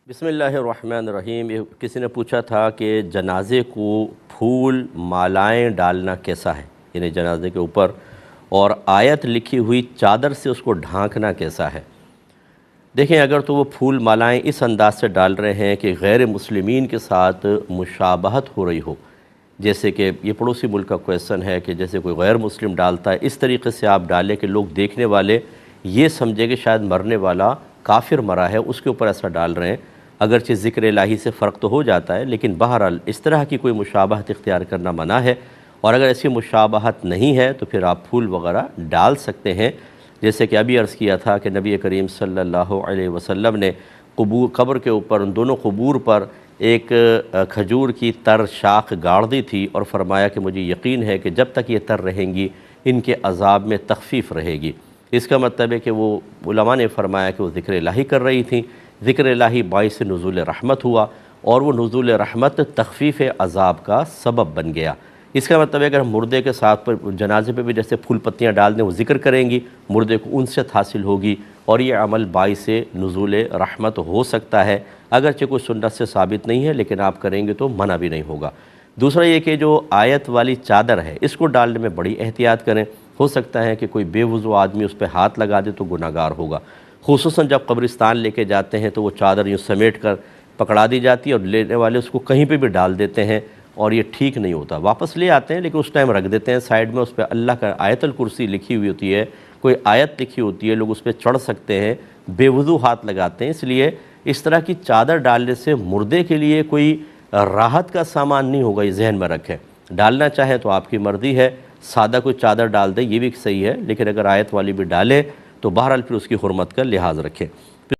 بسم اللہ الرحمن الرحیم۔ یہ کسی نے پوچھا تھا کہ جنازے کو پھول مالائیں ڈالنا کیسا ہے، یعنی جنازے کے اوپر اور آیت لکھی ہوئی چادر سے اس کو ڈھانکنا کیسا ہے۔ دیکھیں، اگر تو وہ پھول مالائیں اس انداز سے ڈال رہے ہیں کہ غیر مسلمین کے ساتھ مشابہت ہو رہی ہو، جیسے کہ یہ پڑوسی ملک کا کویسچن ہے کہ جیسے کوئی غیر مسلم ڈالتا ہے، اس طریقے سے آپ ڈالیں کہ لوگ دیکھنے والے یہ سمجھے کہ شاید مرنے والا کافر مرا ہے، اس کے اوپر ایسا ڈال رہے ہیں۔ اگرچہ ذکر الہی سے فرق تو ہو جاتا ہے، لیکن بہرحال اس طرح کی کوئی مشابہت اختیار کرنا منع ہے، اور اگر ایسی مشابہت نہیں ہے تو پھر آپ پھول وغیرہ ڈال سکتے ہیں۔ جیسے کہ ابھی عرض کیا تھا کہ نبی کریم صلی اللہ علیہ وسلم نے قبر کے اوپر، ان دونوں قبور پر ایک کھجور کی تر شاخ گاڑ دی تھی اور فرمایا کہ مجھے یقین ہے کہ جب تک یہ تر رہیں گی ان کے عذاب میں تخفیف رہے گی۔ اس کا مطلب ہے کہ وہ علماء نے فرمایا کہ وہ ذکر الہی کر رہی تھیں، ذکر الہی باعث نزول رحمت ہوا، اور وہ نزول رحمت تخفیف عذاب کا سبب بن گیا۔ اس کا مطلب ہے اگر ہم مردے کے ساتھ پر جنازے پہ بھی جیسے پھول پتیاں ڈال دیں، وہ ذکر کریں گی، مردے کو انست حاصل ہوگی، اور یہ عمل باعث نزول رحمت ہو سکتا ہے۔ اگرچہ کوئی سنت سے ثابت نہیں ہے، لیکن آپ کریں گے تو منع بھی نہیں ہوگا۔ دوسرا یہ کہ جو آیت والی چادر ہے، اس کو ڈالنے میں بڑی احتیاط کریں۔ ہو سکتا ہے کہ کوئی بے وضو آدمی اس پہ ہاتھ لگا دے تو گناہ گار ہوگا، خصوصاً جب قبرستان لے کے جاتے ہیں تو وہ چادر یوں سمیٹ کر پکڑا دی جاتی ہے اور لینے والے اس کو کہیں پہ بھی ڈال دیتے ہیں، اور یہ ٹھیک نہیں ہوتا۔ واپس لے آتے ہیں لیکن اس ٹائم رکھ دیتے ہیں سائیڈ میں، اس پہ اللہ کا آیت الکرسی لکھی ہوئی ہوتی ہے، کوئی آیت لکھی ہوتی ہے، لوگ اس پہ چڑھ سکتے ہیں، بے وضو ہاتھ لگاتے ہیں۔ اس لیے اس طرح کی چادر ڈالنے سے مردے کے لیے کوئی راحت کا سامان نہیں ہوگا، یہ ذہن میں رکھیں۔ ڈالنا چاہیں تو آپ کی مرضی ہے، سادہ کوئی چادر ڈال دیں یہ بھی صحیح ہے، لیکن اگر آیت والی بھی ڈالیں تو بہرحال پھر اس کی حرمت کا لحاظ رکھیں۔